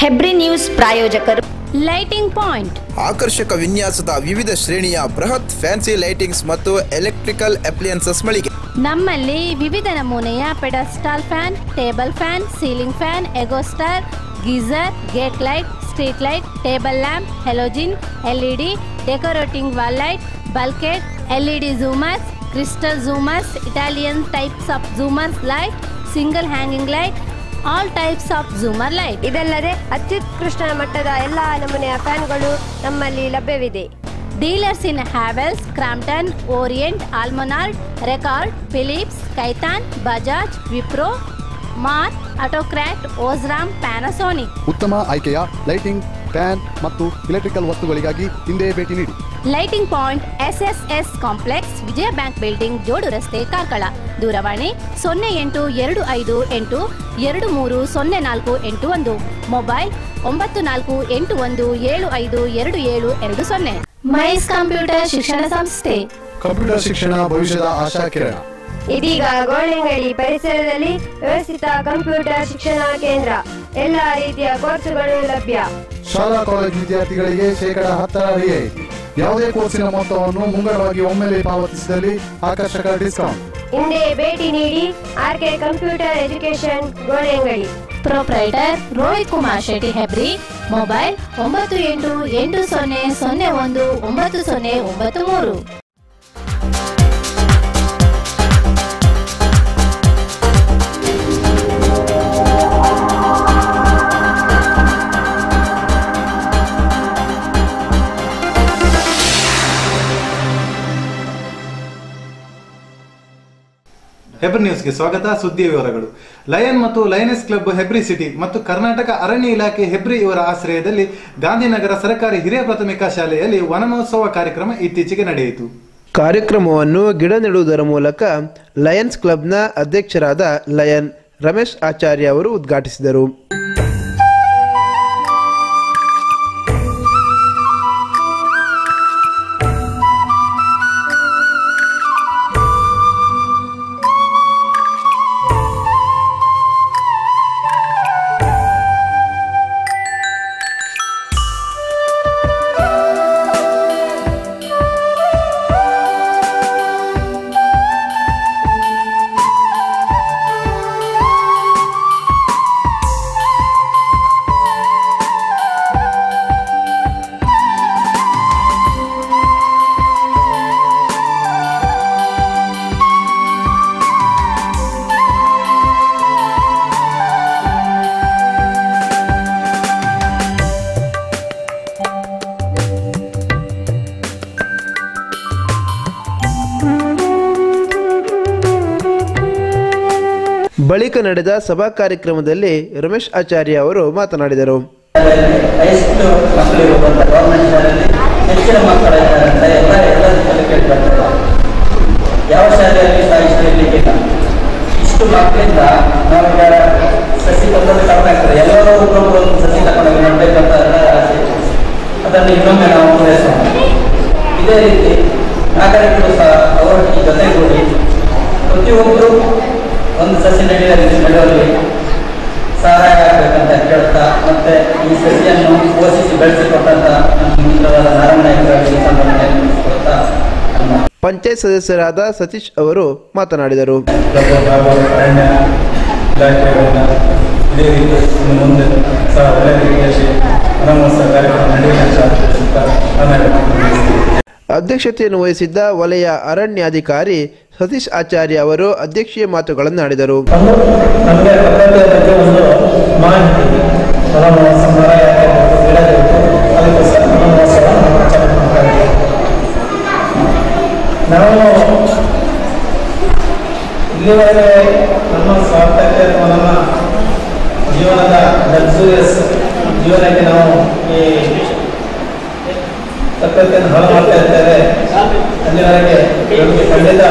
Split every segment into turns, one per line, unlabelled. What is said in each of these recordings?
Hebri news ಪ್ರಾಯೋಜಕರು
lighting point.
ಆಕರ್ಷಕ ವಿನ್ಯಾಸದ ವಿವಿಧ ಶ್ರೇಣಿಯ ಬೃಹತ್ ಫ್ಯಾನ್ಸಿ ಲೈಟಿಂಗ್ಸ್ ಮತ್ತು ಎಲೆಕ್ಟ್ರಿಕಲ್ ಅಪ್ಲಯನ್ಸಸ್ ಮಳಿಗೆ.
ನಮ್ಮಲ್ಲಿ ವಿವಿಧ ನಮೂನೆಯ pedestal fan, table fan, ceiling fan, Egostar, geyser, gate light, street light, table lamp, halogen, LED, decorating wall light, bulkhead, LED jhoomars, crystal jhoomars, Italian types of jhoomars light, single hanging light, all types of jhoomar light.
ಇದಲ್ಲದೆ ಅತ್ಯುತ್ಕೃಷ್ಟ ಮಟ್ಟದ ಎಲ್ಲಾ ನಮೂನೆಯ ಫ್ಯಾನ್ಗಳು ನಮ್ಮಲ್ಲಿ ಲಭ್ಯವಿದೆ.
Dealers in Havells, Crompton, Orient, Almonard, Record, Philips, Khaitan, Bajaj, Wipro, Marc, Autocrat, Osram, Panasonic.
ಉತ್ತಮ ಆಯ್ಕೆಯ ಲೈಟಿಂಗ್, ಫ್ಯಾನ್ ಮತ್ತು ಎಲೆಕ್ಟ್ರಿಕಲ್ ವಸ್ತುಗಳಿಗಾಗಿ ಹಿಂದೆ ಭೇಟಿ ನೀಡಿ.
Lighting point, SSS complex, Vijaya bank building, Jodu Raste, Karkala. ದೂರವಾಣಿ 082822308481. ಮೊಬೈಲ್ 9481752720. ಮೈಸ್ ಕಂಪ್ಯೂಟರ್ ಶಿಕ್ಷಣ ಸಂಸ್ಥೆ.
ಕಂಪ್ಯೂಟರ್ ಶಿಕ್ಷಣ ಭವಿಷ್ಯದ ಆಶಾ ಕಿರಣ.
ಇದೀಗ ಗೋಳೆಂಗಡಿ ಪರಿಸರದಲ್ಲಿ ವ್ಯವಸ್ಥಿತ ಕಂಪ್ಯೂಟರ್ ಶಿಕ್ಷಣ ಕೇಂದ್ರ. ಎಲ್ಲಾ ರೀತಿಯ ಕೋರ್ಸುಗಳು ಲಭ್ಯ.
ಶಾಲಾ ಕಾಲೇಜು ವಿದ್ಯಾರ್ಥಿಗಳಿಗೆ 10% ರಿಯಾಯಿತಿ. ಯಾವುದೇ ಕೋರ್ಸಿನ ಮೊತ್ತವನ್ನು ಮುಂಗಡವಾಗಿ ಒಮ್ಮೆಲೆ ಪಾವತಿಸಿದಲ್ಲಿ ಆಕರ್ಷಕ ಡಿಸ್ಕೌಂಟ್.
ಹಿಂದೆ ಭೇಟಿ ನೀಡಿ. RK computer education, Golengadi.
Proprietor Rohit Kumar Shetty, Hebri. Mobile 9880019093.
Hebri ನ್ಯೂಸ್ಗೆ ಸ್ವಾಗತ. ಸುದ್ದಿ ವಿವರಗಳು. ಲಯನ್ ಮತ್ತು ಲಯನೆಸ್ ಕ್ಲಬ್ ಹೆಬ್ರಿ ಸಿಟಿ ಮತ್ತು ಕರ್ನಾಟಕ ಅರಣ್ಯ ಇಲಾಖೆ ಹೆಬ್ರಿ ಇವರ ಆಶ್ರಯದಲ್ಲಿ ಗಾಂಧಿನಗರ ಸರ್ಕಾರಿ ಹಿರಿಯ ಪ್ರಾಥಮಿಕ ಶಾಲೆಯಲ್ಲಿ ವನಮಹೋತ್ಸವ ಕಾರ್ಯಕ್ರಮ ಇತ್ತೀಚೆಗೆ ನಡೆಯಿತು.
ಕಾರ್ಯಕ್ರಮವನ್ನು ಗಿಡ ನೆಡುವುದರ ಮೂಲಕ ಲಯನ್ಸ್ ಕ್ಲಬ್ನ ಅಧ್ಯಕ್ಷರಾದ ಲಯನ್ ರಮೇಶ್ ಆಚಾರ್ಯ ಅವರು ಉದ್ಘಾಟಿಸಿದರು. ಬಳಿಕ ನಡೆದ ಸಭಾ ಕಾರ್ಯಕ್ರಮದಲ್ಲಿ ರಮೇಶ್ ಆಚಾರ್ಯ ಅವರು ಮಾತನಾಡಿದರು.
ಯಾವ ಶಾಲೆಯಲ್ಲಿ ಇರಲಿಕ್ಕಿಲ್ಲ. ಇಷ್ಟು ಮಕ್ಕಳಿಂದ ನಾವೀಗ ಸಸಿ ತಂದದ್ದು ಕಡಿಮೆ ಆಗ್ತದೆ. ಎಲ್ಲರೂ ಒಬ್ಬೊಬ್ಬರು ಸಸಿ ತಗೊಂಡಾಗ ನಡಬೇಕಂತ ಆಸೆ. ಅದನ್ನು ಇನ್ನೊಮ್ಮೆ ನಾವು ಪೂರೈಸೋಣ. ಇದೇ ರೀತಿ ನಾಗರಿಕರು ಸಹ ಅವರೊಟ್ಟಿಗೆ ಜೊತೆಗೂಡಿ ಪ್ರತಿಯೊಬ್ಬರು ಒಂದು ಸಸಿ ನಡೆಯುವಲ್ಲಿ ಸಹಾಯ ಆಗಬೇಕಂತ ಕೇಳ್ತಾ, ಮತ್ತೆ ಈ ಸಸಿಯನ್ನು ಪೋಷಿಸಿ ಬೆಳೆಸಿಕೊಟ್ಟಂತ ನಮ್ಮ ಮಿತ್ರವಾದ ನಾರಾಯಣರಾಯಕರಿಗೆ ಸಂಬಂಧಿಸಿಕೊಳ್ತಾ
ಪಂಚಾಯತ್ ಸದಸ್ಯರಾದ ಸತೀಶ್ ಅವರು ಮಾತನಾಡಿದರು.
ಅರಣ್ಯ ಇಲಾಖೆಗಳಿಂದ ಇದೇ ರೀತಿ ಮುಂದೆ ಸಹ ಒಳ್ಳೆಯ ರೀತಿಯಲ್ಲಿ ವನಮಹೋತ್ಸವ ಕಾರ್ಯಕ್ರಮ ನಡೆಯುವಂತ
ಅಧ್ಯಕ್ಷತೆಯನ್ನು ವಹಿಸಿದ್ದ ವಲಯ ಅರಣ್ಯಾಧಿಕಾರಿ ಸತೀಶ್ ಆಚಾರ್ಯ ಅವರು ಅಧ್ಯಕ್ಷೀಯ ಮಾತುಗಳನ್ನು ಆಡಿದರು.
ನಮಗೆ ಪ್ರಕೃತಿಯ ಬಗ್ಗೆ ಒಂದು ಮಾಹಿತಿ ವನಮಹೋತ್ಸವ ಅದಕ್ಕೋಸ್ಕರ ವನಮಹೋತ್ಸವ ನಾವು ಇಲ್ಲಿವರೆಗೆ ನಮ್ಮ ಸ್ವಾರ್ಥಕ್ಕೆ ಅಥವಾ ನಮ್ಮ ಜೀವನದ ಲಕ್ಸುರಿಯಸ್ ಜೀವನಕ್ಕೆ ನಾವು ಈ ಪ್ರಕೃತಿಯನ್ನು ಹಾಳು ಮಾಡ್ತಾ ಇರ್ತೇವೆ. ಅಲ್ಲಿವರೆಗೆ ನಮಗೆ ಖಂಡಿತ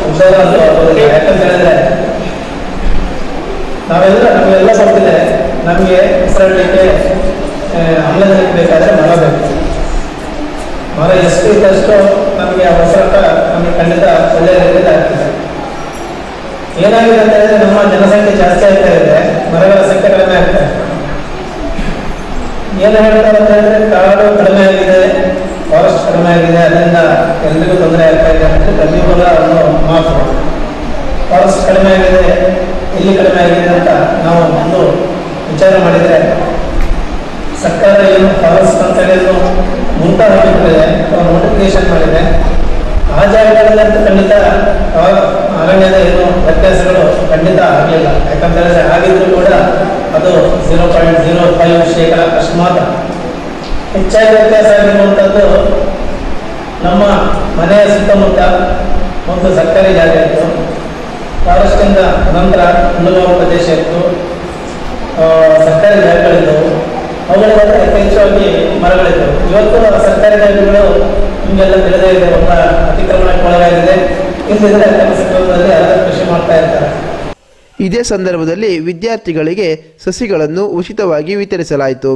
ಉದ್ಧಾರ ಅಂತ ಆಗೋದಿಲ್ಲ. ಯಾಕಂತ ಹೇಳಿದ್ರೆ ನಮಗೆಲ್ಲ ಗೊತ್ತಿದೆ, ನಮಗೆ ಉಸಿರಾಡಲಿಕ್ಕೆ ಆಮ್ಲಜನಕ ಬೇಕಾದರೆ ಮರ ಬೇಕು. ಮರ ಎಷ್ಟು ಇದ್ದಷ್ಟು ನಮಗೆ ಆ ಉಸಿರಾಟ ನಮಗೆ ಖಂಡಿತ ಒಳ್ಳೆಯ ರೀತಿಯಲ್ಲಿ ಆಗ್ತದೆ. ಏನಾಗಿದೆ ಅಂತ ಹೇಳಿದ್ರೆ ನಮ್ಮ ಜನಸಂಖ್ಯೆ ಜಾಸ್ತಿ ಆಗ್ತಾ ಇದೆ, ಮರಗಳ ಸಂಖ್ಯೆ ಕಡಿಮೆ ಆಗ್ತಾ ಇದೆ. ಏನು ಹೇಳ್ತಾರೆ ಅಂತ ಹೇಳಿದ್ರೆ ಕಾಡು ಕಡಿಮೆ ಆಗಿದೆ, ಫಾರೆಸ್ಟ್ ಕಡಿಮೆ ಆಗಿದೆ, ಅದರಿಂದ ಎಲ್ರಿಗೂ ತೊಂದರೆ ಆಗ್ತಾ ಇದೆ ಅಂದರೆ ಕಲಿಯುಗ ಒಂದು ಮಾತು. ಫಾರೆಸ್ಟ್ ಕಡಿಮೆ ಆಗಿದೆ, ಎಲ್ಲಿ ಕಡಿಮೆ ಆಗಿದೆ ಅಂತ ನಾವು ಒಂದು ವಿಚಾರ ಮಾಡಿದರೆ ಸರ್ಕಾರ ಏನು ಫಾರೆಸ್ಟ್ ಅಂತ ಹೇಳಿ ಮುಂತಾಗಿರ್ತದೆ ಅಥವಾ ನೋಟಿಫಿಕೇಶನ್ ಮಾಡಿದೆ. ಆ ಜಾಗಗಳಲ್ಲಂತೂ ಖಂಡಿತ ಅರಣ್ಯದ ಏನು ವ್ಯತ್ಯಾಸಗಳು ಖಂಡಿತ ಆಗಲಿಲ್ಲ. ಯಾಕಂತ ಹೇಳಿದ್ರೆ ಆಗಿದ್ರು ಕೂಡ ಅದು 0.05% ಅಷ್ಟು ಮಾತ್ರ. ಹೆಚ್ಚಾಗಿ ವ್ಯತ್ಯಾಸ ಆಗಿರುವಂಥದ್ದು ನಮ್ಮ ಮನೆಯ ಸುತ್ತಮುತ್ತ ಒಂದು ಸರ್ಕಾರಿ ಜಾಗ ಇತ್ತು, ಫಾರೆಸ್ಟಿಂದ ನಂತರ ಹುಲ್ಲುಗಾವಲು ಪ್ರದೇಶ ಇತ್ತು, ಸರ್ಕಾರಿ ಜಾಗಗಳಿದ್ದವು, ಅವುಗಳಿಂದ ಯಥೇಚ್ಛವಾಗಿ ಮರಗಳಿದ್ದವು. ಇವತ್ತು ಸರ್ಕಾರಿ ಜಾಗಗಳು ನಿಮಗೆಲ್ಲ ತಿಳಿದೇ ಇದೆ, ಒಬ್ಬ ಅತಿಕ್ರಮಣಕ್ಕೆ ಒಳಗಾಗಿದೆ. ಇಲ್ಲಿದ್ರೆ ತಮ್ಮ ಸಂದರ್ಭದಲ್ಲಿ ಅದರ ಕೃಷಿ ಮಾಡ್ತಾ ಇರ್ತಾರೆ.
ಇದೇ ಸಂದರ್ಭದಲ್ಲಿ ವಿದ್ಯಾರ್ಥಿಗಳಿಗೆ ಸಸಿಗಳನ್ನು ಉಚಿತವಾಗಿ ವಿತರಿಸಲಾಯಿತು.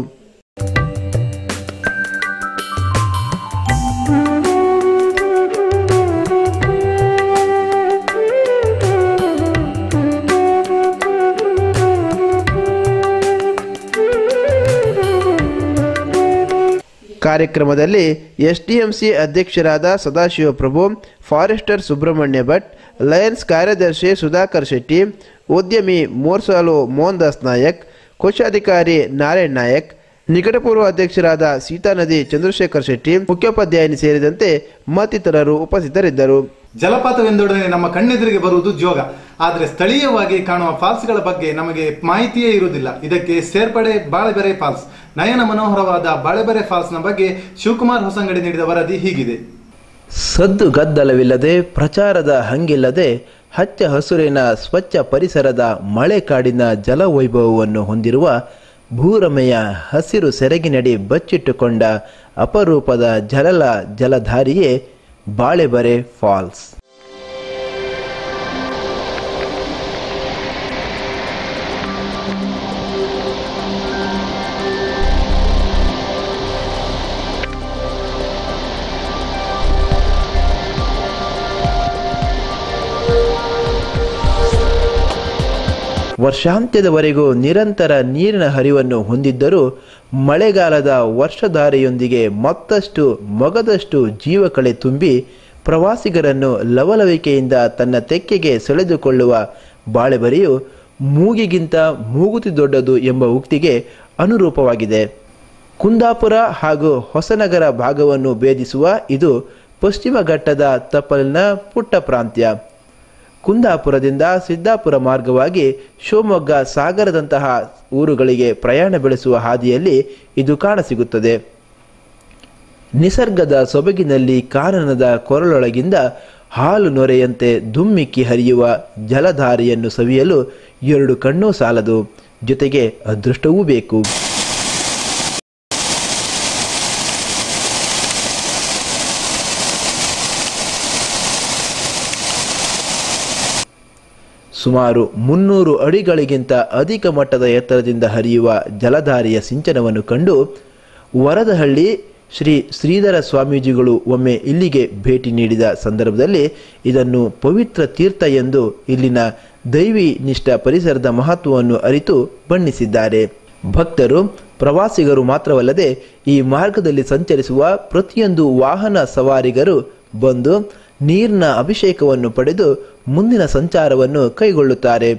ಕಾರ್ಯಕ್ರಮದಲ್ಲಿ ಎಸ್ಡಿಎಂಸಿ ಅಧ್ಯಕ್ಷರಾದ ಸದಾಶಿವಪ್ರಭು, ಫಾರೆಸ್ಟರ್ ಸುಬ್ರಹ್ಮಣ್ಯ ಭಟ್, ಲಯನ್ಸ್ ಕಾರ್ಯದರ್ಶಿ ಸುಧಾಕರ್ ಶೆಟ್ಟಿ, ಉದ್ಯಮಿ ಮೋರ್ಸಾಲು ಮೋಹನ್ದಾಸ್ ನಾಯಕ್, ಕೋಶಾಧಿಕಾರಿ ನಾರಾಯಣ್ ನಾಯಕ್, ನಿಕಟಪೂರ್ವ ಅಧ್ಯಕ್ಷರಾದ ಸೀತಾನದಿ ಚಂದ್ರಶೇಖರ್ ಶೆಟ್ಟಿ, ಮುಖ್ಯೋಪಾಧ್ಯಾಯನಿ ಸೇರಿದಂತೆ ಮತ್ತಿತರರು ಉಪಸ್ಥಿತರಿದ್ದರು.
ಜಲಪಾತವೆಂದೊಡನೆ ನಮ್ಮ ಕಣ್ಣೆದುರಿಗೆ ಬರುವುದು ಜೋಗ. ಆದರೆ ಸ್ಥಳೀಯವಾಗಿ ಕಾಣುವ ಫಾಲ್ಸ್ಗಳ ಬಗ್ಗೆ ನಮಗೆ ಮಾಹಿತಿಯೇ ಇರುವುದಿಲ್ಲ. ಇದಕ್ಕೆ ಸೇರ್ಪಡೆ ಬಾಳೆಬೆರೆ ಫಾಲ್ಸ್. ನಯನ ಮನೋಹರವಾದ ಬಾಳೆಬೆರೆ ಫಾಲ್ಸ್ನ ಬಗ್ಗೆ ಶಿವಕುಮಾರ್ ಹೊಸಂಗಡಿ ನೀಡಿದ ವರದಿ ಹೀಗಿದೆ.
ಸದ್ದು ಗದ್ದಲವಿಲ್ಲದೆ, ಪ್ರಚಾರದ ಹಂಗಿಲ್ಲದೆ, ಹಚ್ಚ ಹಸುರಿನ ಸ್ವಚ್ಛ ಪರಿಸರದ ಮಳೆಕಾಡಿನ ಜಲವೈಭವವನ್ನು ಹೊಂದಿರುವ ಭೂರಮೆಯ ಹಸಿರು ಸೆರಗಿನಡಿ ಬಚ್ಚಿಟ್ಟುಕೊಂಡ ಅಪರೂಪದ ಜಲಧಾರಿಯೇ ಬಾಳೆಬೆರೆ ಫಾಲ್ಸ್. ವರ್ಷಾಂತ್ಯದವರೆಗೂ ನಿರಂತರ ನೀರಿನ ಹರಿವನ್ನು ಹೊಂದಿದ್ದರೂ ಮಳೆಗಾಲದ ವರ್ಷಧಾರೆಯೊಂದಿಗೆ ಮತ್ತಷ್ಟು ಮೊಗದಷ್ಟು ಜೀವಕಳೆ ತುಂಬಿ ಪ್ರವಾಸಿಗರನ್ನು ಲವಲವಿಕೆಯಿಂದ ತನ್ನ ತೆಕ್ಕೆಗೆ ಸೆಳೆದುಕೊಳ್ಳುವ ಬಾಳೆಬೆರೆಯು ಮೂಗಿಗಿಂತ ಮೂಗುತಿ ದೊಡ್ಡದು ಎಂಬ ಉಕ್ತಿಗೆ ಅನುರೂಪವಾಗಿದೆ. ಕುಂದಾಪುರ ಹಾಗೂ ಹೊಸನಗರ ಭಾಗವನ್ನು ಭೇದಿಸುವ ಇದು ಪಶ್ಚಿಮ ಘಟ್ಟದ ತಪ್ಪಲಿನ ಪುಟ್ಟ ಪ್ರಾಂತ್ಯ. ಕುಂದಾಪುರದಿಂದ ಸಿದ್ದಾಪುರ ಮಾರ್ಗವಾಗಿ ಶಿವಮೊಗ್ಗ, ಸಾಗರದಂತಹ ಊರುಗಳಿಗೆ ಪ್ರಯಾಣ ಬೆಳೆಸುವ ಹಾದಿಯಲ್ಲಿ ಇದು ಕಾಣಸಿಗುತ್ತದೆ. ನಿಸರ್ಗದ ಸೊಬಗಿನಲ್ಲಿ ಕಾನನದ ಕೊರಳೊಳಗಿಂದ ಹಾಲು ನೊರೆಯಂತೆ ಧುಮ್ಮಿಕ್ಕಿ ಹರಿಯುವ ಜಲಧಾರೆಯನ್ನು ಸವಿಯಲು 2 ಕಣ್ಣೂ ಸಾಲದು, ಜೊತೆಗೆ ಅದೃಷ್ಟವೂ ಬೇಕು. ಸುಮಾರು 300 ಅಡಿಗಳಿಗಿಂತ ಅಧಿಕ ಮಟ್ಟದ ಎತ್ತರದಿಂದ ಹರಿಯುವ ಜಲಧಾರೆಯ ಸಿಂಚನವನ್ನು ಕಂಡು ವರದಹಳ್ಳಿ ಶ್ರೀ ಶ್ರೀಧರ ಸ್ವಾಮೀಜಿಗಳು ಒಮ್ಮೆ ಇಲ್ಲಿಗೆ ಭೇಟಿ ನೀಡಿದ ಸಂದರ್ಭದಲ್ಲಿ ಇದನ್ನು ಪವಿತ್ರ ತೀರ್ಥ ಎಂದು ಇಲ್ಲಿನ ದೈವಿ ನಿಷ್ಠ ಪರಿಸರದ ಮಹತ್ವವನ್ನು ಅರಿತು ಬಣ್ಣಿಸಿದ್ದಾರೆ. ಭಕ್ತರು, ಪ್ರವಾಸಿಗರು ಮಾತ್ರವಲ್ಲದೆ ಈ ಮಾರ್ಗದಲ್ಲಿ ಸಂಚರಿಸುವ ಪ್ರತಿಯೊಂದು ವಾಹನ ಸವಾರಿಗರು ಬಂದು ನೀರಿನ ಅಭಿಷೇಕವನ್ನು ಪಡೆದು ಮುಂದಿನ ಸಂಚಾರವನ್ನು ಕೈಗೊಳ್ಳುತ್ತಾರೆ.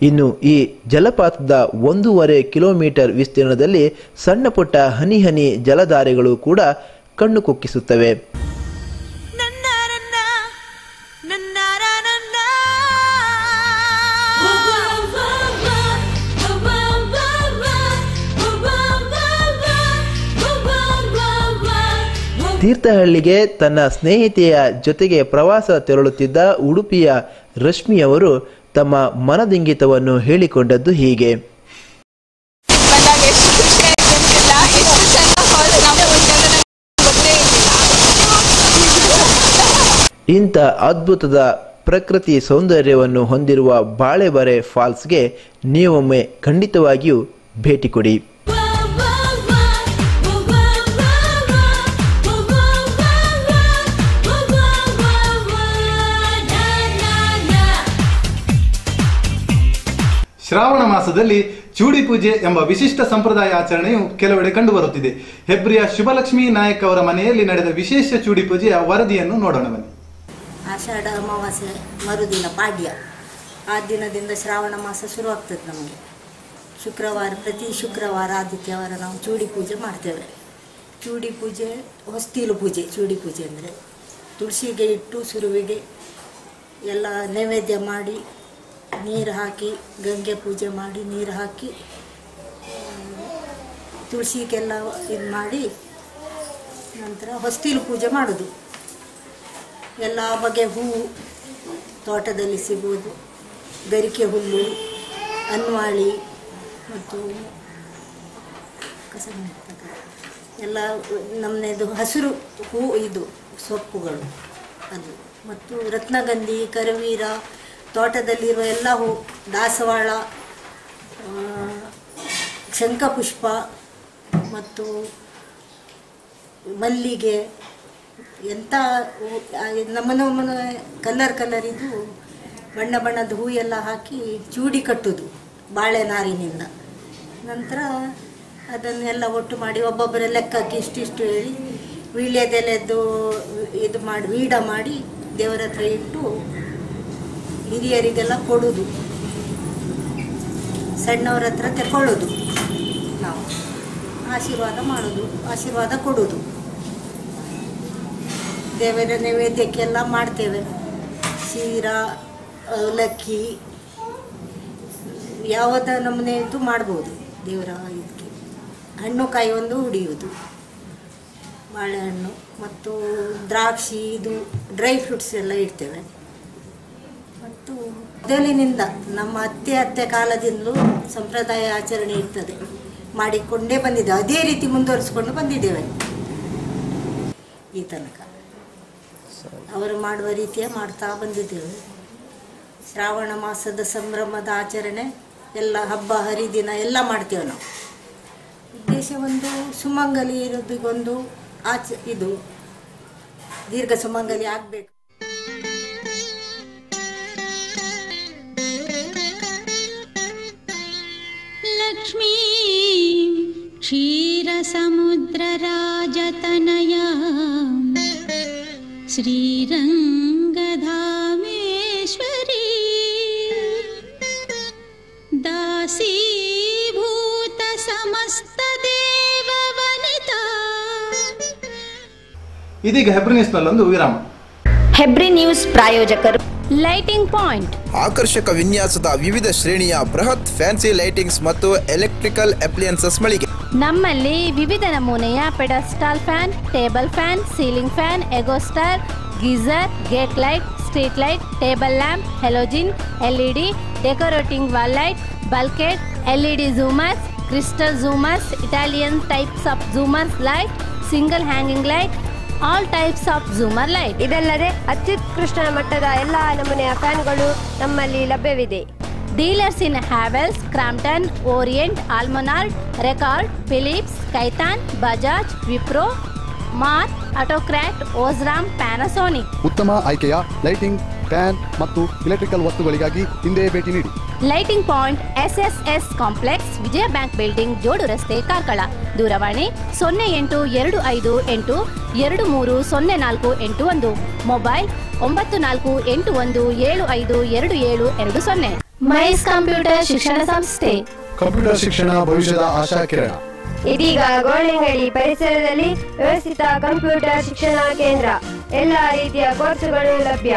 ಇನ್ನು ಈ ಜಲಪಾತದ 1.5 ಕಿಲೋಮೀಟರ್ ವಿಸ್ತೀರ್ಣದಲ್ಲಿ ಸಣ್ಣ ಪುಟ್ಟ ಹನಿ ಹನಿ ಜಲಧಾರೆಗಳು ಕೂಡ ಕಣ್ಣು ಕುಕ್ಕಿಸುತ್ತವೆ. ತೀರ್ಥಹಳ್ಳಿಗೆ ತನ್ನ ಸ್ನೇಹಿತೆಯ ಜೊತೆಗೆ ಪ್ರವಾಸ ತೆರಳುತ್ತಿದ್ದ ಉಡುಪಿಯ ರಶ್ಮಿಯವರು ತಮ್ಮ ಮನದಿಂಗಿತವನ್ನು ಹೇಳಿಕೊಂಡದ್ದು ಹೀಗೆ. ಇಂಥ ಅದ್ಭುತದ ಪ್ರಕೃತಿ ಸೌಂದರ್ಯವನ್ನು ಹೊಂದಿರುವ ಬಾಳೆಬೆರೆ ಫಾಲ್ಸ್ಗೆ ನೀವೊಮ್ಮೆ ಖಂಡಿತವಾಗಿಯೂ ಭೇಟಿ ಕೊಡಿ.
ಶ್ರಾವಣ ಮಾಸದಲ್ಲಿ ಚೂಡಿ ಪೂಜೆ ಎಂಬ ವಿಶಿಷ್ಟ ಸಂಪ್ರದಾಯ ಆಚರಣೆಯು ಕೆಲವೆಡೆ ಕಂಡುಬರುತ್ತಿದೆ. ಹೆಬ್ರಿಯ ಶುಭಲಕ್ಷ್ಮಿ ನಾಯಕ್ ಅವರ ಮನೆಯಲ್ಲಿ ನಡೆದ ವಿಶೇಷ ಚೂಡಿ ಪೂಜೆಯ ವರದಿಯನ್ನು ನೋಡೋಣ ಬನ್ನಿ.
ಆಷಾಢ ಅಮಾವಾಸ್ಯೆ ಮರುದಿನ ಪಾಡ್ಯ, ಆ ದಿನದಿಂದ ಶ್ರಾವಣ ಮಾಸ ಶುರುವಾಗ್ತದೆ ನಮಗೆ. ಪ್ರತಿ ಶುಕ್ರವಾರ ಆದಿತ್ಯವಾರ ನಾವು ಚೂಡಿ ಪೂಜೆ ಮಾಡ್ತೇವೆ. ಚೂಡಿ ಪೂಜೆ ಹೊಸ್ತಿಲು ಪೂಜೆ. ಚೂಡಿ ಪೂಜೆ ಅಂದರೆ ತುಳಸಿಗೆ ಇಟ್ಟು ಸುರುವಿಗೆ ಎಲ್ಲ ನೈವೇದ್ಯ ಮಾಡಿ ನೀರು ಹಾಕಿ, ಗಂಗೆ ಪೂಜೆ ಮಾಡಿ ನೀರು ಹಾಕಿ ತುಳಸಿಗೆಲ್ಲ ಇದು ಮಾಡಿ ನಂತರ ಹೊಸ್ತಿಲು ಪೂಜೆ ಮಾಡೋದು. ಎಲ್ಲ ಬಗೆಯ ಹೂವು ತೋಟದಲ್ಲಿ ಸಿಗುವುದು, ಗರಿಕೆ ಹುಲ್ಲು, ಅನ್ವಾಳಿ ಮತ್ತು ಎಲ್ಲ ನಮ್ಮನೆದು ಹಸಿರು ಹೂ, ಇದು ಸೊಪ್ಪುಗಳು ಅದು, ಮತ್ತು ರತ್ನಗಂಧಿ, ಕರವೀರ, ತೋಟದಲ್ಲಿರುವ ಎಲ್ಲ ಹೂ, ದಾಸವಾಳ, ಶಂಖಪುಷ್ಪ ಮತ್ತು ಮಲ್ಲಿಗೆ, ಎಂಥ ನಮ್ಮನ ಕಲರ್ ಇದು ಬಣ್ಣ ಬಣ್ಣದ ಹೂ ಎಲ್ಲ ಹಾಕಿ ಚೂಡಿ ಕಟ್ಟೋದು ಬಾಳೆ ನಾರಿನಿಂದ. ನಂತರ ಅದನ್ನೆಲ್ಲ ಒಟ್ಟು ಮಾಡಿ ಒಬ್ಬೊಬ್ಬರ ಲೆಕ್ಕಕ್ಕೆ ಇಷ್ಟಿಷ್ಟು ಹೇಳಿ ವೀಳ್ಯದೆಲೆದ್ದು ಇದು ಮಾಡಿ ವೀಡ ಮಾಡಿ ದೇವರ ಹತ್ರ ಇಟ್ಟು ಹಿರಿಯರಿಗೆಲ್ಲ ಕೊಡೋದು, ಸಣ್ಣವರ ಹತ್ರ ತಗೊಳ್ಳೋದು, ನಾವು ಆಶೀರ್ವಾದ ಮಾಡೋದು, ಆಶೀರ್ವಾದ ಕೊಡೋದು. ದೇವರ ನೈವೇದ್ಯಕ್ಕೆಲ್ಲ ಮಾಡ್ತೇವೆ. ಶೀರಾ, ಅವಲಕ್ಕಿ, ಯಾವುದ ನಮೂನೆ ಇದು ಮಾಡ್ಬೋದು ದೇವರ ಇದಕ್ಕೆ. ಹಣ್ಣು ಕಾಯಿ ಒಂದು ಹುಡಿಯೋದು, ಬಾಳೆಹಣ್ಣು ಮತ್ತು ದ್ರಾಕ್ಷಿ, ಇದು ಡ್ರೈ ಫ್ರೂಟ್ಸ್ ಎಲ್ಲ ಇಡ್ತೇವೆ. ಮತ್ತು ಮೊದಲಿನಿಂದ ನಮ್ಮ ಅತ್ತೆ ಕಾಲದಿಂದಲೂ ಸಂಪ್ರದಾಯ ಆಚರಣೆ ಇರ್ತದೆ, ಮಾಡಿಕೊಂಡೇ ಬಂದಿದ್ದೇವೆ. ಅದೇ ರೀತಿ ಮುಂದುವರಿಸ್ಕೊಂಡು ಬಂದಿದ್ದೇವೆ ಈ ತನಕ. ಅವರು ಮಾಡುವ ರೀತಿಯ ಮಾಡ್ತಾ ಬಂದಿದ್ದೇವೆ. ಶ್ರಾವಣ ಮಾಸದ ಸಂಭ್ರಮದ ಆಚರಣೆ ಎಲ್ಲ, ಹಬ್ಬ ಹರಿದಿನ ಎಲ್ಲ ಮಾಡ್ತೇವೆ ನಾವು. ಉದ್ದೇಶ ಒಂದು ಸುಮಂಗಲಿ ಇರೋದಿಗೊಂದು ಇದು ದೀರ್ಘ ಸುಮಂಗಲಿ ಆಗಬೇಕು.
ಲಕ್ಷ್ಮೀ ಕ್ಷೀರ ಸಮುದ್ರ ರಾಜತನಯ ಶ್ರೀರಂಗಧಾಮೇಶ್ವರಿ ದಾಸೀಭೂತ ಸಮಸ್ತ ದೇವ ವನಿತಾ.
ಇದೀಗ ಹೆಬ್ರಿ ನ್ಯೂಸ್ನಲ್ಲೊಂದು ವಿರಾಮ.
ಹೆಬ್ರಿ ನ್ಯೂಸ್ ಪ್ರಾಯೋಜಕರು
ಲೈಟಿಂಗ್ ಪಾಯಿಂಟ್,
ಆಕರ್ಷಕ ವಿನ್ಯಾಸದ ವಿವಿಧ ಶ್ರೇಣಿಯ ಬೃಹತ್ ಫ್ಯಾನ್ಸಿ ಲೈಟಿಂಗ್ಸ್ ಮತ್ತು ಎಲೆಕ್ಟ್ರಿಕಲ್ ಅಪ್ಲಿಯನ್ಸಸ್ ಮಳಿಗೆ.
ನಮ್ಮಲ್ಲಿ ವಿವಿಧ ನಮೂನೆಯ pedestal fan, table fan, ceiling fan, Egostar, geyser, gate light, street light, table lamp, halogen, LED, decorating wall light, bulkhead, LED jhoomars, crystal jhoomars, Italian types of jhoomars light, single hanging light, all types of jhoomar light.
ಇದಲ್ಲದೆ ಅತ್ಯುತ್ಕೃಷ್ಟ ಮಟ್ಟದ ಎಲ್ಲ ನಮೂನೆಯ ಫ್ಯಾನ್ಗಳು ನಮ್ಮಲ್ಲಿ ಲಭ್ಯವಿದೆ.
Dealers in Havells, Crompton, Orient, Almonard, Record, Philips, Khaitan, Bajaj, Wipro, Marc, Autocrat, Osram, Panasonic.
ಉತ್ತಮ ಆಯ್ಕೆಯ ಲೈಟಿಂಗ್, ಫ್ಯಾನ್ ಮತ್ತು ಎಲೆಕ್ಟ್ರಿಕಲ್ ವಸ್ತುಗಳಿಗಾಗಿ ಹಿಂದೆ ಭೇಟಿ ನೀಡಿ.
Lighting point, SSS complex, Vijaya bank building, Jodu Raste, Karkala. ದೂರವಾಣಿ 0858230481, ಮೊಬೈಲ್ 9481752720. ಮೈಸ್ ಕಂಪ್ಯೂಟರ್ ಶಿಕ್ಷಣ ಸಂಸ್ಥೆ.
ಕಂಪ್ಯೂಟರ್ ಶಿಕ್ಷಣ ಭವಿಷ್ಯದ ಆಶಾ ಕಿರಣ.
ಇದೀಗ ಗೋಳಿಂಗಡಿ ಪರಿಸರದಲ್ಲಿ ವ್ಯವಸ್ಥಿತ ಕಂಪ್ಯೂಟರ್ ಶಿಕ್ಷಣ ಕೇಂದ್ರ. ಎಲ್ಲಾ ರೀತಿಯ ಕೋರ್ಸುಗಳು ಲಭ್ಯ.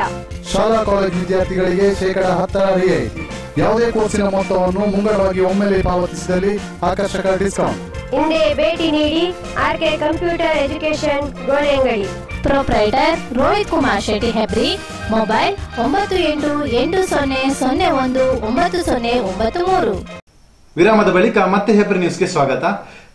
ಶಾಲಾ ಕಾಲೇಜು ವಿದ್ಯಾರ್ಥಿಗಳಿಗೆ 10% ರಿಯಾಯಿತಿ. ಯಾವುದೇ ಕೋರ್ಸಿನ ಮೊತ್ತವನ್ನು ಮುಂಗಡವಾಗಿ ಒಮ್ಮೆಲೆ ಪಾವತಿಸಿದಲ್ಲಿ ಆಕರ್ಷಕ ಡಿಸ್ಕೌಂಟ್.
ಹಿಂದೆ ಭೇಟಿ ನೀಡಿ. RK computer education, Golingadi.
Proprietor Rohit Kumar Shetty, Hebri. Mobile 9880019093.
ವಿರಾಮದ ಬಳಿಕ ಮತ್ತೆ ಹೆಬ್ರಿ ನ್ಯೂಸ್ಗೆ ಸ್ವಾಗತ.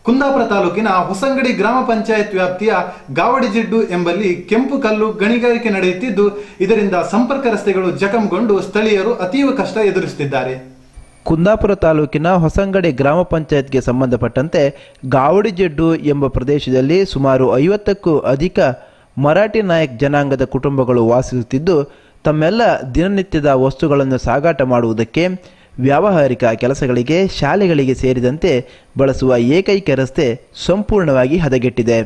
ಕುಂದಾಪುರ ತಾಲೂಕಿನ ಹೊಸಂಗಡಿ ಗ್ರಾಮ ಪಂಚಾಯತ್ ವ್ಯಾಪ್ತಿಯ ಗಾವಡಿಜಿಡ್ಡು ಎಂಬಲ್ಲಿ ಕೆಂಪು ಕಲ್ಲು ಗಣಿಗಾರಿಕೆ ನಡೆಯುತ್ತಿದ್ದು, ಇದರಿಂದ ಸಂಪರ್ಕ ರಸ್ತೆಗಳು ಜಖಂಗೊಂಡು ಸ್ಥಳೀಯರು ಅತೀವ ಕಷ್ಟ ಎದುರಿಸುತ್ತಿದ್ದಾರೆ.
ಕುಂದಾಪುರ ತಾಲೂಕಿನ ಹೊಸಂಗಡಿ ಗ್ರಾಮ ಪಂಚಾಯತ್ಗೆ ಸಂಬಂಧಪಟ್ಟಂತೆ ಗಾವಡಿಜಿಡ್ಡು ಎಂಬ ಪ್ರದೇಶದಲ್ಲಿ ಸುಮಾರು 50ಕ್ಕೂ ಅಧಿಕ ಮರಾಠಿ ನಾಯಕ್ ಜನಾಂಗದ ಕುಟುಂಬಗಳು ವಾಸಿಸುತ್ತಿದ್ದು, ತಮ್ಮೆಲ್ಲ ದಿನನಿತ್ಯದ ವಸ್ತುಗಳನ್ನು ಸಾಗಾಟ ಮಾಡುವುದಕ್ಕೆ ವ್ಯಾವಹಾರಿಕ ಕೆಲಸಗಳಿಗೆ, ಶಾಲೆಗಳಿಗೆ ಸೇರಿದಂತೆ ಬಳಸುವ ಏಕೈಕ ರಸ್ತೆ ಸಂಪೂರ್ಣವಾಗಿ ಹದಗೆಟ್ಟಿದೆ.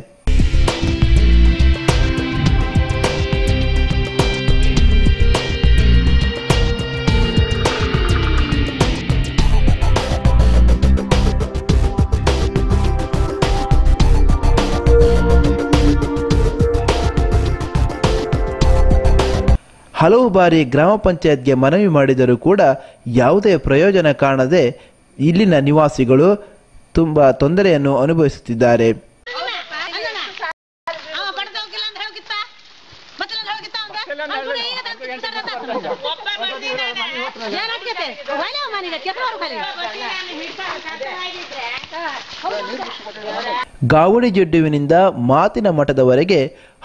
ಹಲವು ಬಾರಿ ಗ್ರಾಮ ಪಂಚಾಯತ್ಗೆ ಮನವಿ ಮಾಡಿದರೂ ಕೂಡ ಯಾವುದೇ ಪ್ರಯೋಜನ ಕಾಣದೆ ಇಲ್ಲಿನ ನಿವಾಸಿಗಳು ತುಂಬ ತೊಂದರೆಯನ್ನು ಅನುಭವಿಸುತ್ತಿದ್ದಾರೆ. ಗಾವಡಿ ಜಡ್ಡುವಿನಿಂದ ಮಾತಿನ ಮಠದವರೆಗೆ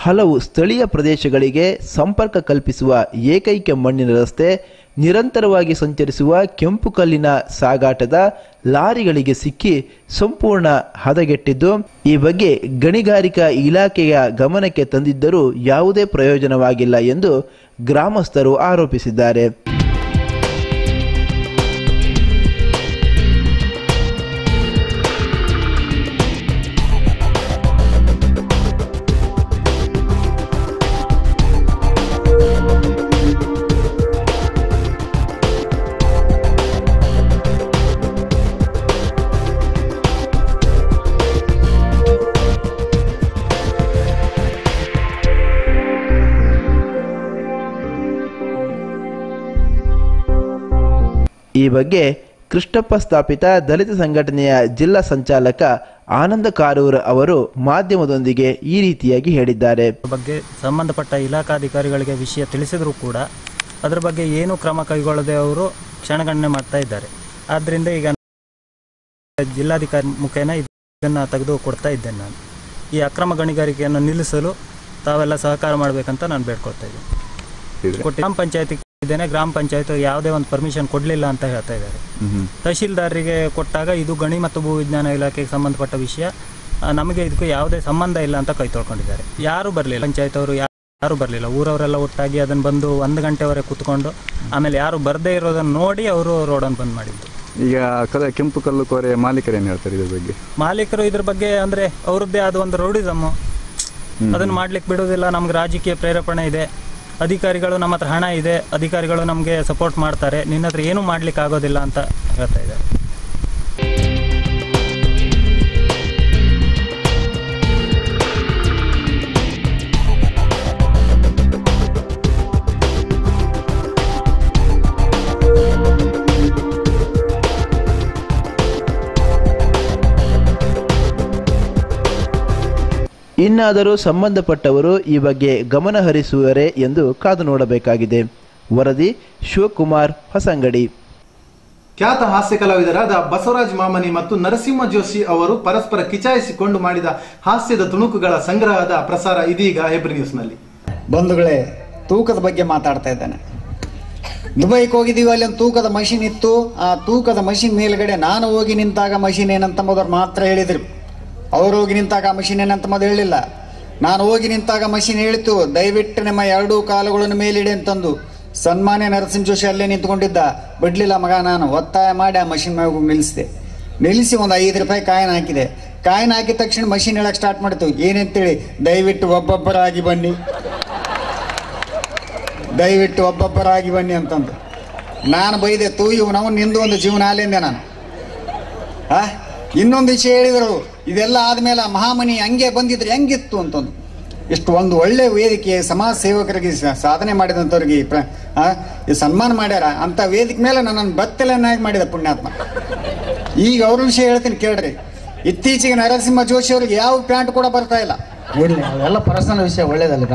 ಹಲವು ಸ್ಥಳೀಯ ಪ್ರದೇಶಗಳಿಗೆ ಸಂಪರ್ಕ ಕಲ್ಪಿಸುವ ಏಕೈಕ ಮಣ್ಣಿನ ರಸ್ತೆ ನಿರಂತರವಾಗಿ ಸಂಚರಿಸುವ ಕೆಂಪು ಕಲ್ಲಿನ ಸಾಗಾಟದ ಲಾರಿಗಳಿಗೆ ಸಿಕ್ಕಿ ಸಂಪೂರ್ಣ ಹದಗೆಟ್ಟಿದ್ದು, ಈ ಬಗ್ಗೆ ಗಣಿಗಾರಿಕಾ ಇಲಾಖೆಯ ಗಮನಕ್ಕೆ ತಂದಿದ್ದರೂ ಯಾವುದೇ ಪ್ರಯೋಜನವಾಗಿಲ್ಲ ಎಂದು ಗ್ರಾಮಸ್ಥರು ಆರೋಪಿಸಿದ್ದಾರೆ. ಈ ಬಗ್ಗೆ ಕೃಷ್ಣಪ್ಪ ಸ್ಥಾಪಿತ ದಲಿತ ಸಂಘಟನೆಯ ಜಿಲ್ಲಾ ಸಂಚಾಲಕ ಆನಂದ ಕಾರೂರ್ ಅವರು ಮಾಧ್ಯಮದೊಂದಿಗೆ ಈ ರೀತಿಯಾಗಿ ಹೇಳಿದ್ದಾರೆ.
ಬಗ್ಗೆ ಸಂಬಂಧಪಟ್ಟ ಇಲಾಖಾಧಿಕಾರಿಗಳಿಗೆ ವಿಷಯ ತಿಳಿಸಿದರೂ ಕೂಡ ಅದರ ಬಗ್ಗೆ ಏನು ಕ್ರಮ ಕೈಗೊಳ್ಳದೆ ಅವರು ಕ್ಷಣಗಣನೆ ಮಾಡ್ತಾ ಇದ್ದಾರೆ. ಆದ್ದರಿಂದ ಈಗ ಜಿಲ್ಲಾಧಿಕಾರಿ ಮುಖೇನ ಇದನ್ನು ತೆಗೆದು ಕೊಡ್ತಾ ಇದ್ದೇನೆ. ನಾನು ಈ ಅಕ್ರಮ ಗಣಿಗಾರಿಕೆಯನ್ನು ನಿಲ್ಲಿಸಲು ತಾವೆಲ್ಲ ಸಹಕಾರ ಮಾಡಬೇಕಂತ ನಾನು ಬೇಡ್ಕೊಳ್ತಾ ಇದ್ದೀನಿ. ಗ್ರಾಮ ಪಂಚಾಯತಿ ಇದ್ದೇನೆ, ಗ್ರಾಮ ಪಂಚಾಯತ್ ಯಾವುದೇ ಒಂದು ಪರ್ಮಿಷನ್ ಕೊಡಲಿಲ್ಲ ಅಂತ ಹೇಳ್ತಾ ಇದ್ದಾರೆ. ತಹಶೀಲ್ದಾರರಿಗೆ ಕೊಟ್ಟಾಗ ಇದು ಗಣಿ ಮತ್ತು ಭೂವಿಜ್ಞಾನ ಇಲಾಖೆಗೆ ಸಂಬಂಧಪಟ್ಟ ವಿಷಯ, ನಮಗೆ ಇದಕ್ಕೂ ಯಾವುದೇ ಸಂಬಂಧ ಇಲ್ಲ ಅಂತ ಕೈ ತೊಳ್ಕೊಂಡಿದ್ದಾರೆ. ಯಾರು ಬರಲಿಲ್ಲ, ಪಂಚಾಯತ್ ಅವರು ಯಾರು ಬರಲಿಲ್ಲ. ಊರವರೆಲ್ಲ ಒಟ್ಟಾಗಿ ಅದನ್ನು ಬಂದು 1 ಗಂಟೆವರೆಗೆ ಕೂತ್ಕೊಂಡು ಆಮೇಲೆ ಯಾರು ಬರದೇ ಇರೋದನ್ನು ನೋಡಿ ಅವರು ರೋಡನ್ನು ಬಂದ್ ಮಾಡಿದ್ದು.
ಈಗ ಕೆಂಪು ಕಲ್ಲು ಕೋರೆ ಮಾಲೀಕರು ಏನು ಹೇಳ್ತಾರೆ ಇದ್ರ ಬಗ್ಗೆ?
ಮಾಲೀಕರು ಇದ್ರ ಬಗ್ಗೆ ಅಂದರೆ ಅವರದ್ದೇ ಆದ ಒಂದು ರೌಡಿಸಮ್, ಅದನ್ನು ಮಾಡ್ಲಿಕ್ಕೆ ಬಿಡೋದಿಲ್ಲ. ನಮ್ಗೆ ರಾಜಕೀಯ ಪ್ರೇರೇಪಣೆ ಇದೆ, ಅಧಿಕಾರಿಗಳು ನಮ್ಮ ಹತ್ರ ಹಣ ಇದೆ, ಅಧಿಕಾರಿಗಳು ನಮಗೆ ಸಪೋರ್ಟ್ ಮಾಡ್ತಾರೆ, ನಿನ್ನ ಹತ್ರ ಏನೂ ಮಾಡ್ಲಿಕ್ಕೆ ಆಗೋದಿಲ್ಲ ಅಂತ ಹೇಳ್ತಾ ಇದ್ದಾರೆ.
ಇನ್ನಾದರೂ ಸಂಬಂಧಪಟ್ಟವರು ಈ ಬಗ್ಗೆ ಗಮನ ಹರಿಸುವರೇ ಎಂದು ಕಾದು ನೋಡಬೇಕಾಗಿದೆ. ವರದಿ ಶಿವಕುಮಾರ್ ಹೊಸಂಗಡಿ.
ಖ್ಯಾತ ಹಾಸ್ಯ ಕಲಾವಿದರಾದ ಬಸವರಾಜ್ ಮಾಮನಿ ಮತ್ತು ನರಸಿಂಹ ಜೋಶಿ ಅವರು ಪರಸ್ಪರ ಕಿಚಾಯಿಸಿಕೊಂಡು ಮಾಡಿದ ಹಾಸ್ಯದ ತುಣುಕುಗಳ ಸಂಗ್ರಹದ ಪ್ರಸಾರ ಇದೀಗ ಹೆಬ್ರಿ ನ್ಯೂಸ್ನಲ್ಲಿ.
ಬಂಧುಗಳೇ, ತೂಕದ ಬಗ್ಗೆ ಮಾತಾಡ್ತಾ ಇದ್ದಾನೆ. ದುಬೈಗೆ ಹೋಗಿದ್ದೀವಿ, ಅಲ್ಲಿ ಒಂದು ತೂಕದ ಮಷಿನ್ ಇತ್ತು. ಆ ತೂಕದ ಮಷಿನ್ ಮೇಲ್ಗಡೆ ನಾನು ಹೋಗಿ ನಿಂತಾಗ ಮಷಿನ್ ಏನಂತ ಮೊದಲು ಮಾತ್ರ ಹೇಳಿದ್ರು. ಅವ್ರು ಹೋಗಿ ನಿಂತಾಗ ಮಷಿನ್ ಏನಂತ ಮೊದಲು ಹೇಳಿಲ್ಲ. ನಾನು ಹೋಗಿ ನಿಂತಾಗ ಮಷಿನ್ ಹೇಳಿತು, ದಯವಿಟ್ಟು ನಿಮ್ಮ 2 ಕಾಲುಗಳನ್ನು ಮೇಲಿಡೆ ಅಂತಂದು. ಸನ್ಮಾನ್ಯ ನರಸಿಂಹ ಜೋಶಿ ಅಲ್ಲೇ ನಿಂತ್ಕೊಂಡಿದ್ದ, ಬಿಡ್ಲಿಲ್ಲ ಮಗ. ನಾನು ಒತ್ತಾಯ ಮಾಡಿ ಆ ಮಷಿನ್ ಮ್ಯಾಗ ನಿಲ್ಲಿಸಿದೆ. ನಿಲ್ಲಿಸಿ ಒಂದು 5 ರೂಪಾಯಿ ಕಾಯಿನ್ ಹಾಕಿದೆ. ಕಾಯಿನ್ ಹಾಕಿದ ತಕ್ಷಣ ಮಷಿನ್ ಹೇಳಕ್ ಸ್ಟಾರ್ಟ್ ಮಾಡಿತು. ಏನಂತೇಳಿ, ದಯವಿಟ್ಟು ಒಬ್ಬೊಬ್ಬರಾಗಿ ಬನ್ನಿ, ದಯವಿಟ್ಟು ಒಬ್ಬೊಬ್ಬರಾಗಿ ಬನ್ನಿ ಅಂತಂದು. ನಾನು ಬೈದೆ, ನಾವು ನಿಂದು ಒಂದು ಜೀವನ ಅಲ್ಲಿಂದೆ ನಾನು. ಇನ್ನೊಂದು ವಿಷಯ ಹೇಳಿದರು, ಇದೆಲ್ಲ ಆದ್ಮೇಲೆ ಮಹಾಮನಿ ಹಂಗೆ ಬಂದಿದ್ರೆ ಹೆಂಗಿತ್ತು ಅಂತಂದು. ಇಷ್ಟು ಒಂದು ಒಳ್ಳೆ ವೇದಿಕೆ, ಸಮಾಜ ಸೇವಕರಿಗೆ ಸಾಧನೆ ಮಾಡಿದಂಥವ್ರಿಗೆ ಸನ್ಮಾನ ಮಾಡ್ಯಾರ. ಅಂತ ವೇದಿಕೆ ಮೇಲೆ ನನ್ನನ್ನು ಬತ್ತಲನ್ನಾಗಿ ಮಾಡಿದ ಪುಣ್ಯಾತ್ಮ. ಈಗ ಅವ್ರ ವಿಷಯ ಹೇಳ್ತೀನಿ ಕೇಳ್ರಿ. ಇತ್ತೀಚೆಗೆ ನರಸಿಂಹ ಜೋಶಿ ಅವ್ರಿಗೆ ಯಾವ ಪ್ಯಾಂಟ್ ಕೂಡ ಬರ್ತಾ ಇಲ್ಲ.
ಎಲ್ಲ ಪರ್ಸನಲ್ ವಿಷಯ, ಒಳ್ಳೇದಲ್ಲ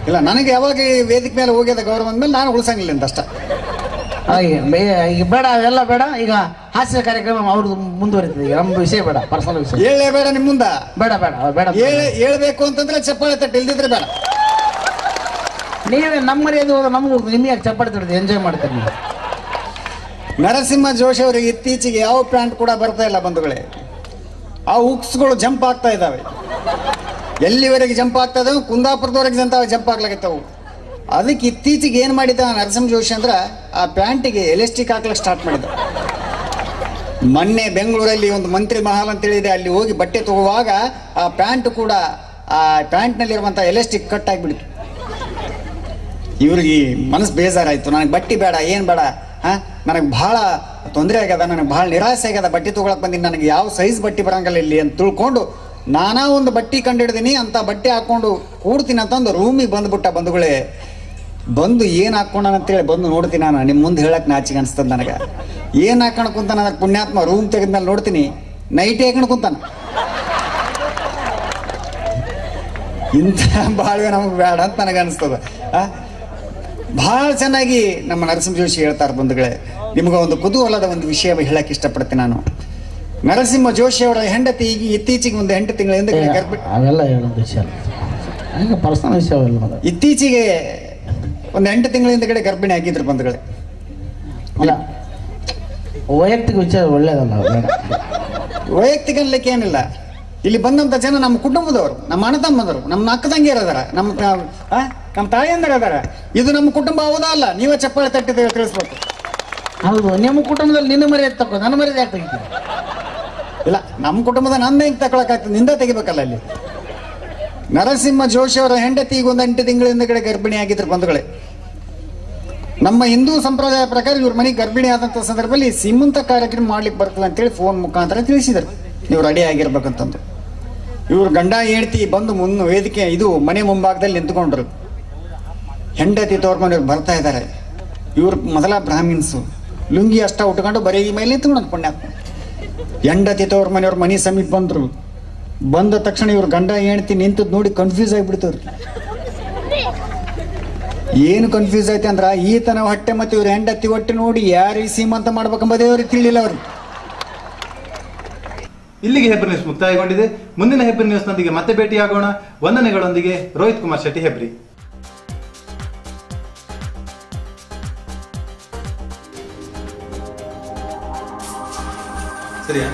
ಇಲ್ಲ. ನನಗೆ ಯಾವಾಗ ವೇದಿಕೆ ಮೇಲೆ ಹೋಗ್ಯದ ಗೌರವದ ಮೇಲೆ ನಾನು ಉಳಿಸಂಗಿಲ್ಲ ಅಂತ ಅಷ್ಟ.
ಈಗ ಬೇಡ, ಅವೆಲ್ಲ ಬೇಡ. ಈಗ ಹಾಸ್ಯ ಕಾರ್ಯಕ್ರಮ ಅವ್ರದ್ದು ಮುಂದುವರಿತದೆ. ನಮ್ಮ ವಿಷಯ ಬೇಡ, ಪರ್ಸನಲ್ ವಿಷಯ
ಹೇಳೇ ಬೇಡ. ನಿಮ್ ಮುಂದ
ಬೇಡ ಬೇಡ ಬೇಡ
ಹೇಳ್ಬೇಕು ಅಂತಂದ್ರೆ ಚಪ್ಪಾಳೆ ತಟ್ಟಿ, ಇಲ್ದಿದ್ರೆ ಬೇಡ.
ನೀವೇ ನಮ್ಮ ಮರ್ಯಾದೆ ಹೋದ ನಮಗೂ ನಿಮಗೆ ಚಪ್ಪಾಳೆ ತಟ್ಟದೆ ಎಂಜಾಯ್ ಮಾಡ್ತಾರೆ ನೀವು.
ನರಸಿಂಹ ಜೋಶಿ ಅವರಿಗೆ ಇತ್ತೀಚೆಗೆ ಯಾವ ಪ್ಯಾಂಟ್ ಕೂಡ ಬರ್ತಾ ಇಲ್ಲ ಬಂಧುಗಳೇ. ಆ ಹುಕ್ಸ್ಗಳು ಜಂಪ್ ಆಗ್ತಾ ಇದ್ದಾವೆ. ಎಲ್ಲಿವರೆಗೆ ಜಂಪ್ ಆಗ್ತಾ ಇದಾವೆ, ಕುಂದಾಪುರದವರೆಗೆ ಜಂಪ್ ಆಗ್ಲಾಗತ್ತವು. ಅದಕ್ಕೆ ಇತ್ತೀಚೆಗೆ ಏನು ಮಾಡಿದ ನರಸಿಂಹ ಜೋಶಿ ಅಂದ್ರೆ, ಆ ಪ್ಯಾಂಟಿಗೆ ಎಲಾಸ್ಟಿಕ್ ಹಾಕ್ಲಿಕ್ಕೆ ಸ್ಟಾರ್ಟ್ ಮಾಡಿದ. ಮೊನ್ನೆ ಬೆಂಗಳೂರಲ್ಲಿ ಒಂದು ಮಂತ್ರಿ ಮಹಲ್ ಅಂತ ಹೇಳಿದೆ, ಅಲ್ಲಿ ಹೋಗಿ ಬಟ್ಟೆ ತಗೋವಾಗ ಆ ಪ್ಯಾಂಟ್ ಕೂಡ ಆ ಪ್ಯಾಂಟ್ನಲ್ಲಿರುವಂಥ ಎಲಾಸ್ಟಿಕ್ ಕಟ್ ಆಗಿಬಿಡ್ತು. ಇವ್ರಿಗೆ ಮನಸ್ಸು ಬೇಜಾರಾಯಿತು, ನನಗೆ ಬಟ್ಟೆ ಬೇಡ, ಏನು ಬೇಡ, ನನಗೆ ಭಾಳ ತೊಂದರೆ ಆಗ್ಯದ, ನನಗೆ ಭಾಳ ನಿರಾಸೆ ಆಗ್ಯದ, ಬಟ್ಟೆ ತೊಗೊಳಕ್ಕೆ ಬಂದಿನಿ, ನನಗೆ ಯಾವ ಸೈಜ್ ಬಟ್ಟೆ ಬರಂಗಿಲ್ಲ ಇಲ್ಲಿ ಅಂತ ತಿಳ್ಕೊಂಡು ನಾನಾ ಒಂದು ಬಟ್ಟೆ ಕಂಡಿಡ್ದೀನಿ ಅಂತ ಬಟ್ಟೆ ಹಾಕ್ಕೊಂಡು ಕೂಡ್ತೀನಿ ಅಂತಂದು ರೂಮಿಗೆ ಬಂದ್ಬಿಟ್ಟ. ಬಂಧುಗಳೇ, ಬಂದು ಏನು ಹಾಕ್ಕೊಂಡ ಅಂತೇಳಿ ಬಂದು ನೋಡ್ತೀನಿ. ನಾನು ನಿಮ್ಮ ಮುಂದೆ ಹೇಳಕ್ಕೆ ನಾಚಿಗೆ ಅನಿಸ್ತದ ನನಗೆ. ಏನು ಹಾಕೊಂಡು ಕುಂತಾನ ಅದಕ್ಕೆ ಪುಣ್ಯಾತ್ಮ, ರೂಮ್ ತೆಗೆದ್ಮೇಲೆ ನೋಡ್ತೀನಿ ನೈಟಿ ಹಾಕೊಂಡು ಕುಂತಾನ. ಇಂಥ ಬಾಳ್ವೆ ನಮಗೆ ಬೇಡ ಅಂತ ನನಗೆ ಅನಿಸ್ತದ. ಭಾಳ ಚೆನ್ನಾಗಿ ನಮ್ಮ ನರಸಿಂಹ ಜೋಶಿ ಹೇಳ್ತಾರೆ. ಬಂಧುಗಳೇ, ನಿಮ್ಗೆ ಒಂದು ಕುತೂಹಲದ ಒಂದು ವಿಷಯ ಹೇಳಕ್ಕೆ ಇಷ್ಟಪಡ್ತೀನಿ ನಾನು. ನರಸಿಂಹ ಜೋಶಿ ಅವರ ಹೆಂಡತಿ ಈಗ ಇತ್ತೀಚೆಗೆ ಒಂದು 8 ತಿಂಗಳಿಂದ
ಅವೆಲ್ಲ ಹೇಳೋದು ವಿಷಯ ಪರ್ಸನಲ್ ವಿಷಯ.
ಇತ್ತೀಚೆಗೆ ಒಂದು 8 ತಿಂಗಳಿಂದ ಕಡೆ ಗರ್ಭಿಣಿ ಆಗಿದ್ರು. ಬಂಧುಗಳೇ,
ಅಲ್ಲ ವೈಯಕ್ತಿಕ ವಿಚಾರ ಒಳ್ಳೇದಲ್ಲ.
ವೈಯಕ್ತಿಕ ಅನ್ಲಿಕ್ಕೆ ಏನಿಲ್ಲ. ಇಲ್ಲಿ ಬಂದಂಥ ಜನ ನಮ್ಮ ಕುಟುಂಬದವರು, ನಮ್ಮ ಅಣ್ಣ ತಮ್ಮದವರು, ನಮ್ಮ ಅಕ್ಕ ತಂಗಿಯರು ಅದಾರ, ನಮ್ಮ ತಾಯಿಯಂದರು ಅದಾರ. ಇದು ನಮ್ಮ ಕುಟುಂಬ ಹೌದಾ ಅಲ್ಲ? ನೀವೇ ಚಪ್ಪಾಳೆ ತಟ್ಟಿದ ತಿಳಿಸ್ಬೇಕು.
ಹೌದು, ನಿಮ್ಮ ಕುಟುಂಬದಲ್ಲಿ ನಿನ್ನ ಮರ್ಯಾದೆ ತಗೋ, ನನ್ನ ಮರ್ಯಾದೆ ಯಾಕೆ ತೆಗಿತೀನಿ?
ಇಲ್ಲ, ನಮ್ಮ ಕುಟುಂಬದ ನನ್ನ ಹೆಂಗೆ ತಗೊಳಕಾಗ್ತದೆ? ನಿಂದ ತೆಗಿಬೇಕಲ್ಲ ಅಲ್ಲಿ. ನರಸಿಂಹ ಜೋಶಿ ಅವರ ಹೆಂಡತಿ ಈಗ ಒಂದು 8 ತಿಂಗಳಿಂದ ಕಡೆ ಗರ್ಭಿಣಿ ಆಗಿದ್ರು. ಬಂಧುಗಳೇ, ನಮ್ಮ ಹಿಂದೂ ಸಂಪ್ರದಾಯ ಪ್ರಕಾರ ಇವ್ರ ಮನೆಗೆ ಗರ್ಭಿಣಿ ಆದಂಥ ಸಂದರ್ಭದಲ್ಲಿ ಸೀಮಂತ ಕಾರ್ಯಕ್ರಮ ಮಾಡ್ಲಿಕ್ಕೆ ಬರ್ತದೆ ಅಂತೇಳಿ ಫೋನ್ ಮುಖಾಂತರ ತಿಳಿಸಿದರು, ನೀವು ರೆಡಿ ಆಗಿರ್ಬೇಕಂತಂದು. ಇವ್ರು ಗಂಡ ಹೆಂಡತಿ ಬಂದು ವೇದಿಕೆ ಇದು ಮನೆ ಮುಂಭಾಗದಲ್ಲಿ ನಿಂತ್ಕೊಂಡ್ರು. ಹೆಂಡತಿ ತೋರ್ ಮನೆಯವ್ರು ಬರ್ತಾ ಇದ್ದಾರೆ. ಇವ್ರು ಮೊದಲ ಬ್ರಾಹ್ಮಿನ್ಸು, ಲುಂಗಿ ಅಷ್ಟ ಉಟ್ಕೊಂಡು ಬರೀ ಮೇಲೆ ನಿಂತ್ಕೊಂಡು ಪುಣ್ಯಾತ್ಮ. ಹೆಂಡತಿ ತೋರ್ ಮನೆಯವ್ರ ಮನೆ ಸಮೀಪ ಬಂದ್ರು. ಬಂದ ತಕ್ಷಣ ಇವ್ರು ಗಂಡ ಹೆಂಡತಿ ನಿಂತದ್ ನೋಡಿ ಕನ್ಫ್ಯೂಸ್ ಆಗಿಬಿಡ್ತವ್ರು. ಏನು ಕನ್ಫ್ಯೂಸ್ ಐತೆ ಅಂದ್ರ, ಈತನ ಹೊಟ್ಟೆ ಮತ್ತೆ ಇವ್ರ ಹೆಂಡತಿ ಹೊಟ್ಟೆ ನೋಡಿ ಯಾರಿಗೆ ಸೀಮಂತ ಮಾಡ್ಬೇಕಂಬುದೇ ಅವ್ರಿಗೆ ತಿಳಿಲಿಲ್ಲ. ಅವ್ರಿಗೆ
ಇಲ್ಲಿಗೆ ಹೆಬ್ರಿ ನ್ಯೂಸ್ ಮುಕ್ತಾಯಗೊಂಡಿದೆ. ಮುಂದಿನ ಹೆಬ್ರಿ ನ್ಯೂಸ್ನೊಂದಿಗೆ ಮತ್ತೆ ಭೇಟಿಯಾಗೋಣ. ವಂದನೆಗಳೊಂದಿಗೆ ರೋಹಿತ್ ಕುಮಾರ್ ಶೆಟ್ಟಿ, ಹೆಬ್ರಿ. ಸರಿಯಾ?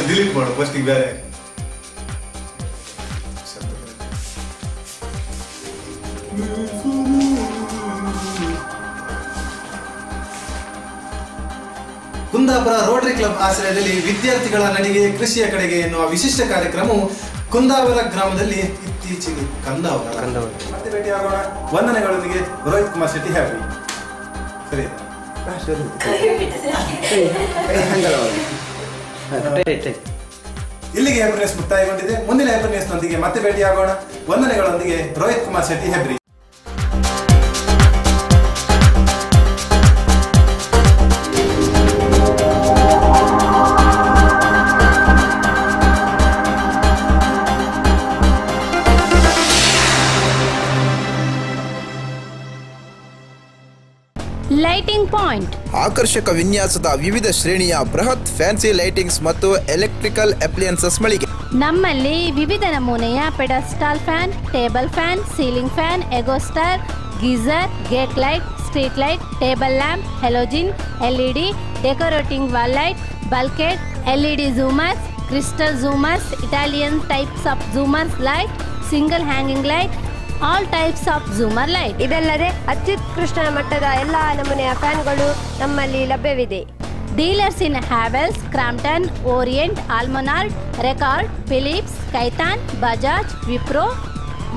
ಡಿಲೀಟ್ ಮಾಡು ಫಸ್ಟಿಗೆ ಬೇರೆ. ಕುಂದಾಪುರ ರೋಟರಿ ಕ್ಲಬ್ ಆಶ್ರಯದಲ್ಲಿ ವಿದ್ಯಾರ್ಥಿಗಳ ನಡಿಗೆ ಕೃಷಿಯ ಕಡೆಗೆ ಎನ್ನುವ ವಿಶಿಷ್ಟ ಕಾರ್ಯಕ್ರಮವು ಕುಂದಾವರ ಗ್ರಾಮದಲ್ಲಿ ಇತ್ತೀಚೆಗೆ ಮತ್ತೆ ಭೇಟಿಯಾಗೋಣ. ವಂದನೆಗಳೊಂದಿಗೆ ರೋಹಿತ್ ಕುಮಾರ್ ಶೆಟ್ಟಿ, ಹೆಬ್ರಿ. ಸರಿ, ಇಲ್ಲಿಗೆ ಹೆಬ್ರಿ ನ್ಯೂಸ್ ಮುಕ್ತಾಯಗೊಂಡಿದೆ. ಮುಂದಿನ ಹೆಬ್ರಿ ನ್ಯೂಸ್ನೊಂದಿಗೆ ಮತ್ತೆ ಭೇಟಿಯಾಗೋಣ. ವಂದನೆಗಳೊಂದಿಗೆ ರೋಹಿತ್ ಕುಮಾರ್ ಶೆಟ್ಟಿ, ಹೆಬ್ರಿ.
ಲೈಟಿಂಗ್ ಪಾಯಿಂಟ್
ಆಕರ್ಷಕ ವಿನ್ಯಾಸದ ವಿವಿಧ ಶ್ರೇಣಿಯ ಬೃಹತ್ ಫ್ಯಾನ್ಸಿ ಲೈಟಿಂಗ್ಸ್ ಮತ್ತು ಎಲೆಕ್ಟ್ರಿಕಲ್ ಅಪ್ಲಿಯನ್ಸಸ್ ಮಳಿಗೆ.
ನಮ್ಮಲ್ಲಿ ವಿವಿಧ ನಮೂನೆಯ pedestal fan, table fan, ceiling fan, Egostar, geyser, gate light, street light, table lamp, halogen, LED, decorating wall light, bulkhead, LED jhoomars, crystal jhoomars, Italian types of jhoomars light, single hanging light, all types of jhoomar light.
ಇದಲ್ಲದೆ ಅತ್ಯುತ್ಕೃಷ್ಟ ಮಟ್ಟದ ಎಲ್ಲಾ ನಮೂನೆಯ ಫ್ಯಾನ್ಗಳು ನಮ್ಮಲ್ಲಿ ಲಭ್ಯವಿದೆ.
Dealers in Havells, Crompton, Orient, Almonard, Record, Philips, Khaitan, Bajaj, Wipro,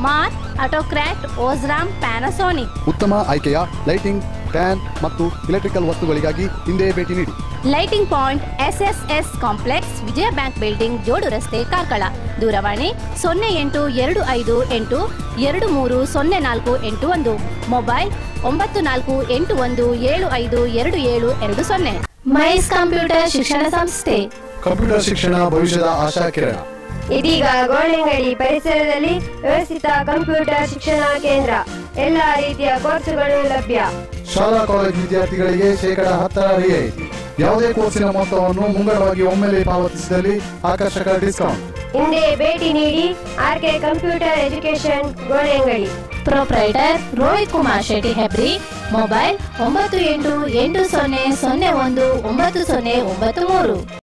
Marc, Autocrat, Osram, Panasonic.
ಉತ್ತಮ ಆಯ್ಕೆಯ ಲೈಟಿಂಗ್, ಫ್ಯಾನ್ ಮತ್ತು ಎಲೆಕ್ಟ್ರಿಕಲ್ ವಸ್ತುಗಳಿಗಾಗಿ ಹಿಂದೆ ಭೇಟಿ ನೀಡಿ.
Lighting point, SSS complex, Vijaya bank building, Jodu Raste, Karkala. ದೂರವಾಣಿ 082882304881. ಮೊಬೈಲ್ 9481752720. ಮೈಸ್ ಕಂಪ್ಯೂಟರ್ ಶಿಕ್ಷಣ ಸಂಸ್ಥೆ.
ಕಂಪ್ಯೂಟರ್ ಶಿಕ್ಷಣ ಭವಿಷ್ಯದ ಆಶಾ ಕಿರಣ.
ಇದೀಗ ಗೋಳಿಂಗಡಿ ಪರಿಸರದಲ್ಲಿ ವ್ಯವಸ್ಥಿತ ಕಂಪ್ಯೂಟರ್ ಶಿಕ್ಷಣ ಕೇಂದ್ರ. ಎಲ್ಲಾ ರೀತಿಯ ಕೋರ್ಸುಗಳು ಲಭ್ಯ.
ಶಾಲಾ ಕಾಲೇಜು ವಿದ್ಯಾರ್ಥಿಗಳಿಗೆ 10% ರಿಯಾಯಿತಿ. ಯಾವುದೇ ಕೋರ್ಸಿನ ಮೊತ್ತವನ್ನು ಮುಂಗಡವಾಗಿ ಒಮ್ಮೆಲೆ ಪಾವತಿಸಿದಲ್ಲಿ ಆಕರ್ಷಕ ಡಿಸ್ಕೌಂಟ್.
ಹಿಂದೆ ಭೇಟಿ ನೀಡಿ. RK computer education, Golingadi.
Proprietor Rohit Kumar Shetty Hebri. Mobile 9880019093.